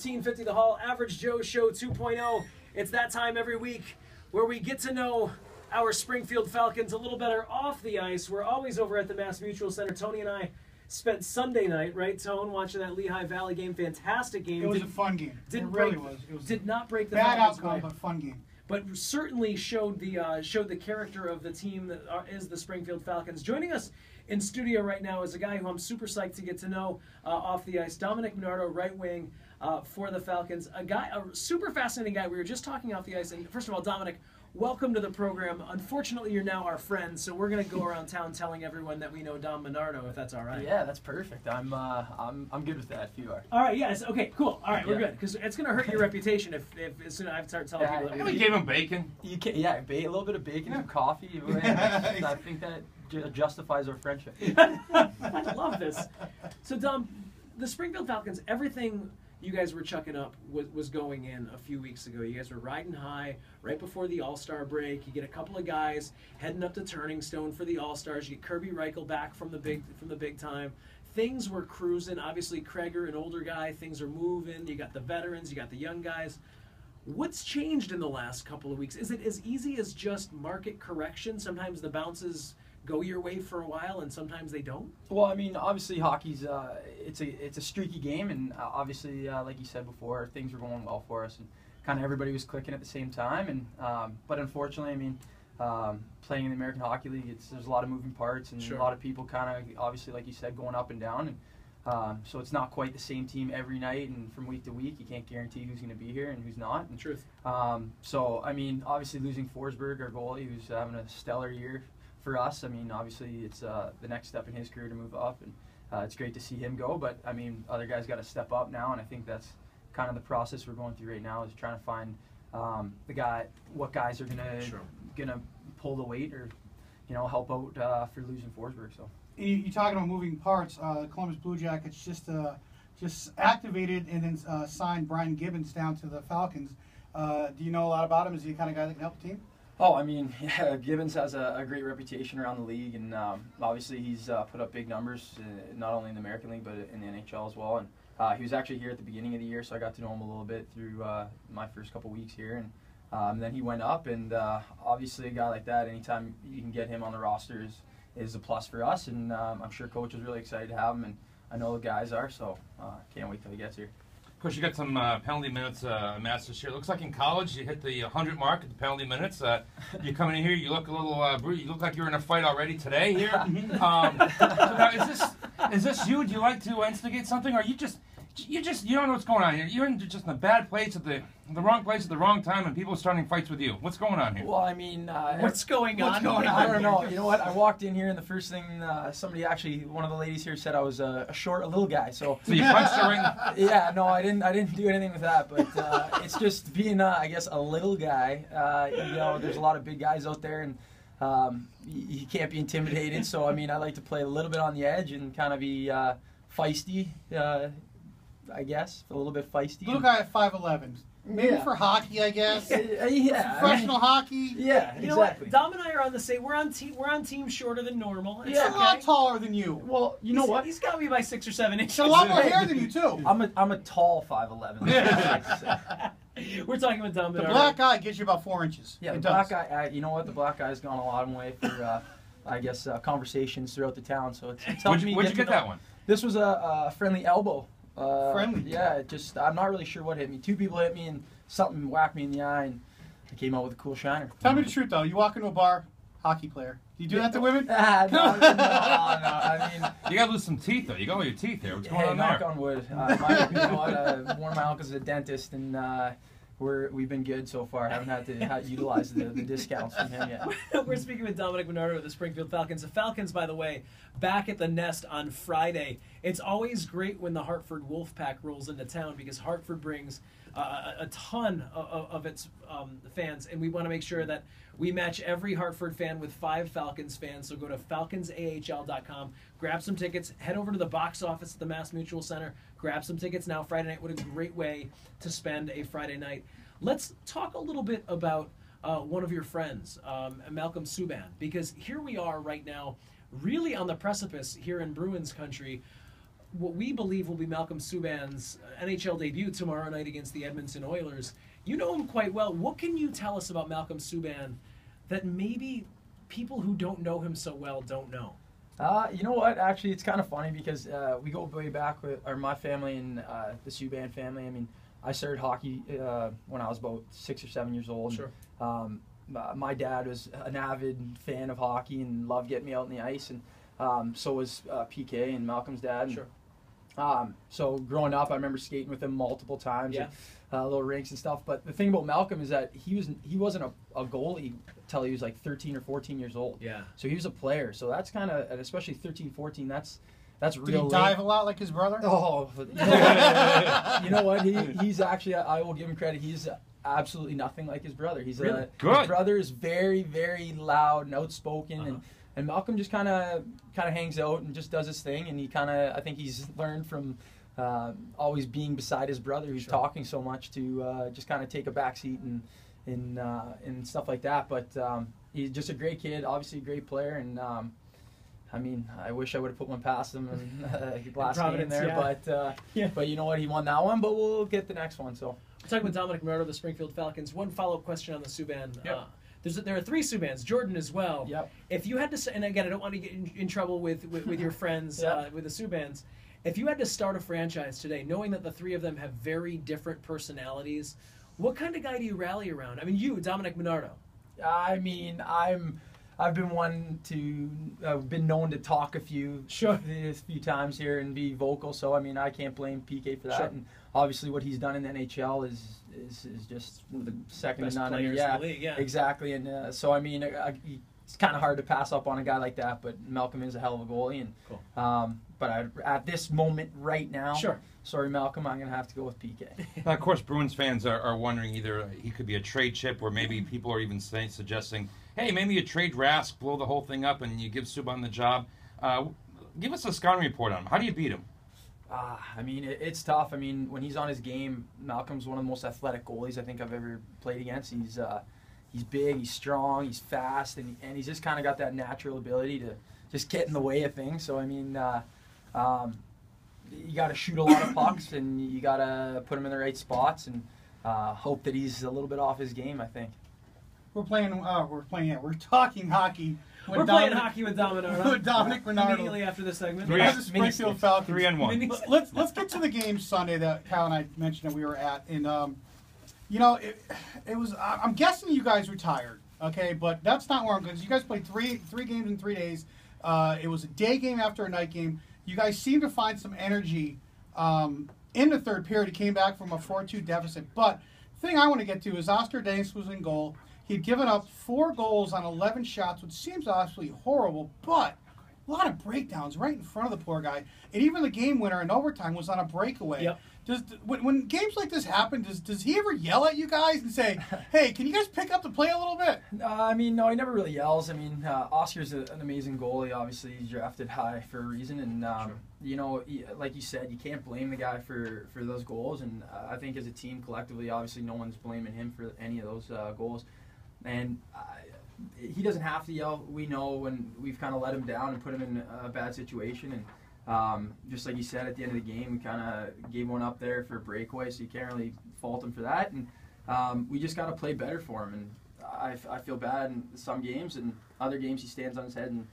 1850 The Hall, Average Joe Show 2.0. It's that time every week where we get to know our Springfield Falcons a little better off the ice. We're always over at the Mass Mutual Center. Tony and I spent Sunday night, right, Tone, watching that Lehigh Valley game. Fantastic game. It was a fun game. It really was. It was did not break the bad Falcons' outcome, way, but fun game. but certainly showed the character of the team that is the Springfield Falcons. Joining us in studio right now is a guy who I'm super psyched to get to know off the ice, Domenic Monardo, right wing for the Falcons. A super fascinating guy. We were just talking off the ice, and first of all, Domenic, welcome to the program. Unfortunately, you're now our friend, so we're going to go around town telling everyone that we know Dom Monardo, if that's all right. Yeah, that's perfect. I'm good with that. If you are. All right. Yes. Okay. Cool. All right. We're good, because it's going to hurt your reputation if as soon as I start telling people that we gave him bacon. You can, a little bit of bacon and coffee. I think that justifies our friendship. I love this. So, Dom, the Springfield Falcons, everything you guys were chucking up was going in a few weeks ago. You guys were riding high right before the All-Star break. You get a couple of guys heading up to Turning Stone for the All-Stars. You get Kirby Reichel back from the big time. Things were cruising. Obviously, Kreger, an older guy. Things are moving. You got the veterans. You got the young guys. What's changed in the last couple of weeks? Is it as easy as just market correction? Sometimes the bounces go your way for a while, and sometimes they don't? Well, I mean, obviously hockey's it's a streaky game, and obviously, like you said before, things were going well for us, and kind of everybody was clicking at the same time. And but unfortunately, I mean, playing in the American Hockey League, there's a lot of moving parts, and Sure. a lot of people kind of obviously, like you said, going up and down, and so it's not quite the same team every night, and from week to week, you can't guarantee who's going to be here and who's not. And, Truth. So I mean, obviously losing Forsberg, our goalie, who's having a stellar year for us. I mean, obviously it's the next step in his career to move up, and it's great to see him go. But I mean, other guys got to step up now, and I think that's kind of the process we're going through right now, is trying to find what guys are gonna pull the weight, or help out for losing Forsberg. So You're talking about moving parts. The Columbus Blue Jackets just activated and then signed Brian Gibbons down to the Falcons. Do you know a lot about him? Is he the kind of guy that can help the team? Oh, I mean, yeah, Gibbons has a great reputation around the league, and obviously he's put up big numbers, not only in the American League but in the NHL as well. And he was actually here at the beginning of the year, so I got to know him a little bit through my first couple weeks here. And then he went up, and obviously a guy like that, anytime you can get him on the roster is a plus for us. And I'm sure Coach is really excited to have him, and I know the guys are, so can't wait till he gets here. Of course, you got some penalty minutes amassed this year. Looks like in college you hit the 100 mark at the penalty minutes. You coming in here, you look a little you look like you're in a fight already today here. So now, is this you? Do you like to instigate something, or you don't know what's going on here? You're just in a bad place at the wrong place at the wrong time, and people are starting fights with you. What's going on here? Well, I mean, What's going on? I don't know. You know what? I walked in here, and the first thing one of the ladies here said I was a little guy. So So you punched her right in? Yeah, no, I didn't do anything with that. But it's just being, I guess, a little guy. There's a lot of big guys out there, and you can't be intimidated. So I mean, I like to play a little bit on the edge and kind of be feisty. I guess a little bit feisty. Little guy at 5'11". Maybe for hockey, I guess. Yeah, Professional hockey. Yeah, You know what? exactly. Dom and I are on the same. We're on team shorter than normal. It's He's a lot okay. taller than you. Well, you know what? He's got me by 6 or 7 inches. He's a lot more hair than you too. I'm a tall 5'11". We're talking about Dom The Monardo. black guy gets you about 4 inches. Yeah, the It black does. guy. You know what? The black guy's gone a long way for, I guess, conversations throughout the town. So it's helped Where'd me you get to that know. one? This was a friendly elbow. Friendly? Yeah, I'm not really sure what hit me. 2 people hit me, and something whacked me in the eye, and I came out with a cool shiner. Tell me the truth though. You walk into a bar, hockey player. Do you do that to women? No. I mean, You got to lose some teeth though. You got all your teeth there. What's going hey, on knock there? on wood. One of my uncles is a dentist, and we've been good so far. I haven't had to utilize the discounts from him yet. We're speaking with Domenic Monardo of the Springfield Falcons. The Falcons, by the way, back at the nest on Friday. It's always great when the Hartford Wolfpack rolls into town, because Hartford brings a ton of its fans, and we want to make sure that we match every Hartford fan with 5 Falcons fans. So go to falconsahl.com, grab some tickets, head over to the box office at the Mass Mutual Center, grab some tickets now. Friday night, what a great way to spend a Friday night. Let's talk a little bit about one of your friends, Malcolm Subban, because here we are right now, really on the precipice here in Bruins country what we believe will be Malcolm Subban's NHL debut tomorrow night against the Edmonton Oilers. You know him quite well. What can you tell us about Malcolm Subban that maybe people who don't know him so well don't know? You know what? Actually, it's kind of funny because we go way back with my family and the Subban family. I mean, I started hockey when I was about 6 or 7 years old. Sure. My dad was an avid fan of hockey and loved getting me out on the ice, and so was PK and Malcolm's dad. Sure. So growing up, I remember skating with him multiple times. Yeah. At little rinks and stuff. But the thing about Malcolm is that he wasn't a goalie until he was like 13 or 14 years old. Yeah. So he was a player. So that's kind of, especially 13, 14, that's Did real. he dive a lot like his brother? Oh, you know what? He's actually, I will give him credit. He's absolutely nothing like his brother. He's Really? Good. His brother is very, very loud and outspoken, and Malcolm just kind of hangs out and just does his thing. And he I think he's learned from always being beside his brother, who's talking so much, to just kind of take a backseat and stuff like that. But he's just a great kid, obviously a great player, and I mean, I wish I would have put one past him and last game there, but you know what? He won that one, but we'll get the next one. So We're talking with Domenic Monardo, the Springfield Falcons. One follow-up question on the Subban. Yep. There are 3 Subbans, Jordan as well. Yep. If you had to say, and again, I don't want to get in trouble with your friends, with the Subbans. If you had to start a franchise today, knowing that the 3 of them have very different personalities, what kind of guy do you rally around? I mean, you, Domenic Monardo. I mean, I've been one to been known to talk a few times here and be vocal. So I mean, I can't blame PK for that. Sure. And obviously, what he's done in the NHL is just the second Best to none. I mean, players in the league, yeah. Exactly. And so I mean, it's kind of hard to pass up on a guy like that. But Malcolm is a hell of a goalie, and Cool. but at this moment right now, Sure. Sorry, Malcolm, I'm going to have to go with PK. Now, of course, Bruins fans are wondering either he could be a trade chip, or maybe people are even suggesting, hey, maybe you trade Rask, blow the whole thing up, and you give Subban the job. Give us a scouting report on him. How do you beat him? I mean, it's tough. I mean, when he's on his game, Malcolm's one of the most athletic goalies I think I've ever played against. He's big, he's strong, he's fast, and he's just kind of got that natural ability to just get in the way of things. So, I mean, you got to shoot a lot of pucks, and you got to put him in the right spots, and hope that he's a little bit off his game, I think. We're talking hockey. We're playing hockey with Domenic. With Domenic Monardo. Immediately after this segment. As the Springfield Falcons. 3-1. Let's get to the game Sunday that Kyle and I mentioned that we were at, and you know, it was. I'm guessing you guys retired, okay? But that's not where I'm going. You guys played three games in 3 days. It was a day game after a night game. You guys seemed to find some energy in the third period. He came back from a 4-2 deficit. But the thing I want to get to is Oscar Danis was in goal. He'd given up 4 goals on 11 shots, which seems absolutely horrible, but a lot of breakdowns right in front of the poor guy. And even the game winner in overtime was on a breakaway. Yep. When games like this happen, does he ever yell at you guys and say, hey, can you guys pick up the play a little bit? I mean, no, he never really yells. I mean, Oscar's an amazing goalie. Obviously, he's drafted high for a reason. And, you know, like you said, you can't blame the guy for those goals. And I think as a team, collectively, obviously, no one's blaming him for any of those goals. And he doesn't have to yell. We know when we've kind of let him down and put him in a bad situation. And just like you said, at the end of the game, we kind of gave one up there for a breakaway, so you can't really fault him for that. And we just got to play better for him. And I feel bad in some games, and other games he stands on his head, and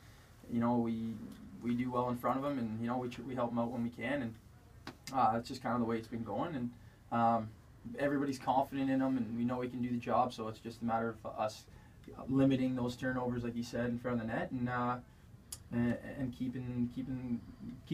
you know we do well in front of him, and you know we help him out when we can. And it's just kind of the way it's been going. And everybody's confident in him, and we know he can do the job. So it's just a matter of us limiting those turnovers, like you said, in front of the net, and keep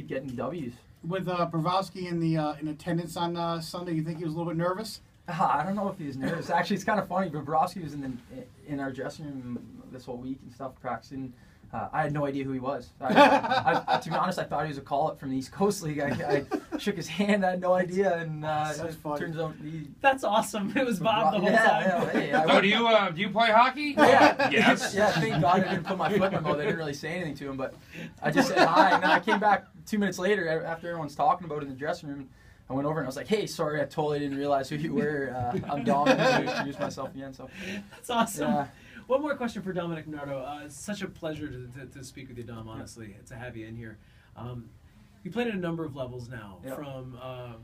getting W's. With Bravowski in attendance on Sunday, you think he was a little bit nervous? I don't know if he was nervous. Actually, it's kind of funny. Bobrovsky was in our dressing room this whole week and stuff, practicing. I had no idea who he was. To be honest, I thought he was a call-up from the East Coast League. I shook his hand, I had no idea, and turns out that's awesome. It was Bob the whole time. Yeah, hey, So do you play hockey? Yeah. Yes. Yeah, thank God I didn't put my foot in my mouth. I didn't really say anything to him, but I just said hi, and then I came back 2 minutes later after everyone's talking about it in the dressing room. I went over and I was like, hey, sorry, I totally didn't realize who you were. I'm Dom, and I introduced myself again. So that's awesome. Yeah. One more question for Domenic Monardo. It's such a pleasure to speak with you, Dom, honestly, to have you in here. You played at a number of levels now, Yep. from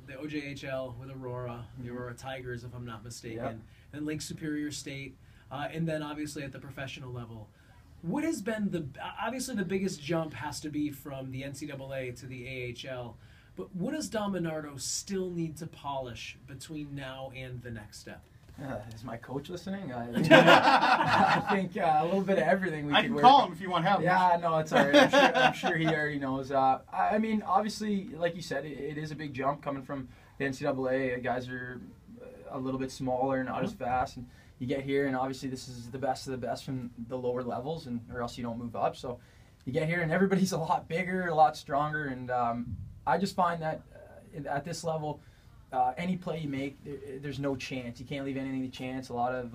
the OJHL with Aurora, the Aurora Tigers, if I'm not mistaken, Yep. and Lake Superior State, and then obviously at the professional level. What has been obviously the biggest jump has to be from the NCAA to the AHL, but what does Monardo still need to polish between now and the next step? Is my coach listening? I think a little bit of everything. I can call him if you want help. Yeah, no, it's all right. I'm sure he already knows. I mean, obviously, like you said, it is a big jump coming from the NCAA. Guys are a little bit smaller, not as fast, and you get here, and obviously this is the best of the best from the lower levels, and or else you don't move up. So you get here, and everybody's a lot bigger, a lot stronger, and I just find that at this level, any play you make, there's no chance. You can't leave anything to chance. A lot of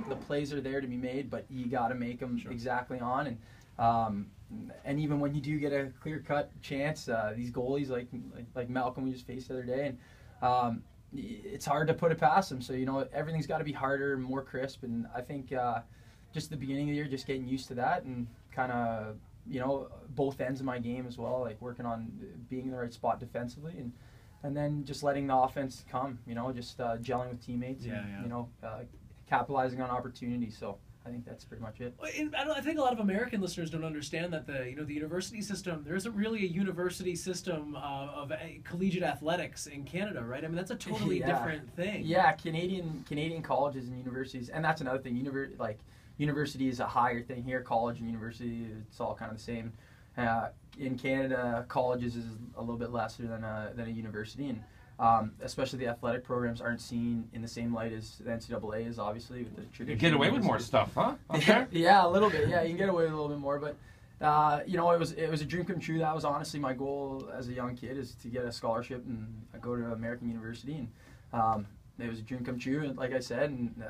the plays are there to be made, but you got to make them exactly on. And even when you do get a clear-cut chance, these goalies like Malcolm we just faced the other day, and it's hard to put it past them. So everything's got to be harder and more crisp. And I think just the beginning of the year, just getting used to that, and kind of both ends of my game as well, like working on being in the right spot defensively, and then just letting the offense come, just gelling with teammates, and capitalizing on opportunities. So I think that's pretty much it. I think a lot of American listeners don't understand that the university system, there isn't really a university system of collegiate athletics in Canada, right? I mean, that's a totally different thing. Yeah, Canadian colleges and universities, and that's another thing. University is a higher thing here. College and university, it's all kind of the same. In Canada, colleges is a little bit lesser than a university, and especially the athletic programs aren't seen in the same light as the NCAA is, obviously, with the traditional. You get away with more stuff, huh? Okay. Yeah, a little bit. Yeah, you can get away with a little bit more, but it was a dream come true. That was honestly my goal as a young kid, is to get a scholarship and go to American University, and it was a dream come true. And like I said, and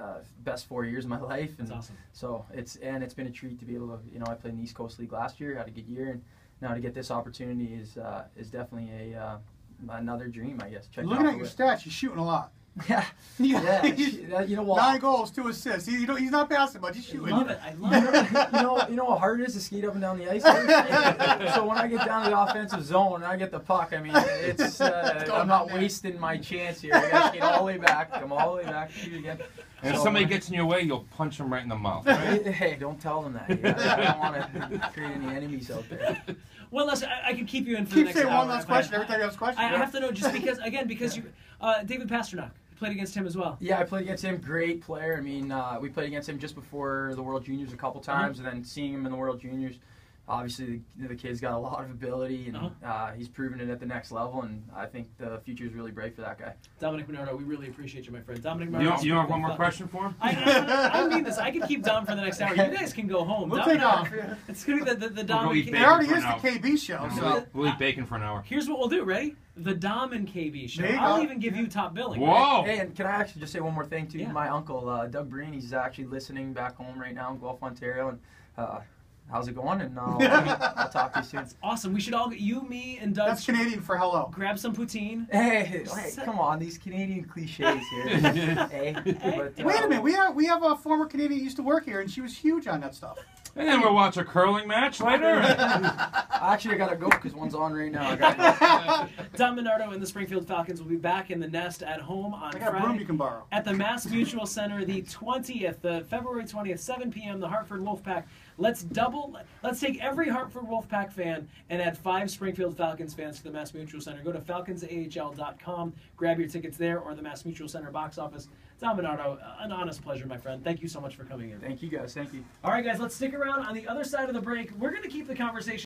best 4 years of my life. And that's awesome. So it's been a treat to be able to. I played in the East Coast League last year, had a good year, and now to get this opportunity is definitely another dream, I guess. Looking at your stats, you're shooting a lot. Yeah. You know what? 9 goals, 2 assists. He's not passing much. He's shooting. I love it. I love it. You know how hard it is to skate up and down the ice. So when I get down to the offensive zone and I get the puck, I mean, it's I'm not wasting my chance here. I got to skate all the way back, come all the way back, shoot again. And if somebody gets in your way, you'll punch them right in the mouth. Right? Hey, don't tell them that. I don't want to create any enemies out there. One last, I can keep you in for the next hour. Keep saying one last question every time you have a question. I have to know, just because you, David Pasternak, you played against him as well. Yeah, I played against him. Great player. I mean, we played against him just before the World Juniors a couple times, and then seeing him in the World Juniors, obviously the kid's got a lot of ability, and he's proven it at the next level, and I think the future is really bright for that guy. Domenic Monardo, we really appreciate you, my friend. Domenic Monardo. You have one more question for him? I mean this. I could keep Dom for the next hour. You guys can go home. We'll take off. It's going to be the Dom. We'll eat It bacon already for is an the hour. KB show. So We'll eat bacon for an hour. Here's what we'll do. Ready? The Dom and KB show. There you I'll go. even give you top billing. Whoa! Hey, and can I actually just say one more thing, too? Yeah. My uncle, Doug Breen, he's actually listening back home right now in Guelph, Ontario, and how's it going? And I'll talk to you soon. Awesome. We should all, you, me, and Doug, that's Canadian for hello. grab some poutine. Hey, come on, these Canadian cliches here. Hey, but, Wait a minute, we have a former Canadian who used to work here, and she was huge on that stuff. And then we'll watch a curling match later. Actually, I gotta go because one's on right now. I gotta go. Dom Monardo and the Springfield Falcons will be back in the nest at home on I got a broom Friday you can borrow. at the Mass Mutual Center, the 20th, February 20th, 7 p.m. The Hartford Wolfpack. Let's take every Hartford Wolfpack fan and add 5 Springfield Falcons fans to the Mass Mutual Center. Go to falconsahl.com, grab your tickets there, or the Mass Mutual Center box office. Dom Monardo, an honest pleasure, my friend. Thank you so much for coming in. Thank you, guys. Thank you. All right, guys, let's stick around. On the other side of the break, we're going to keep the conversation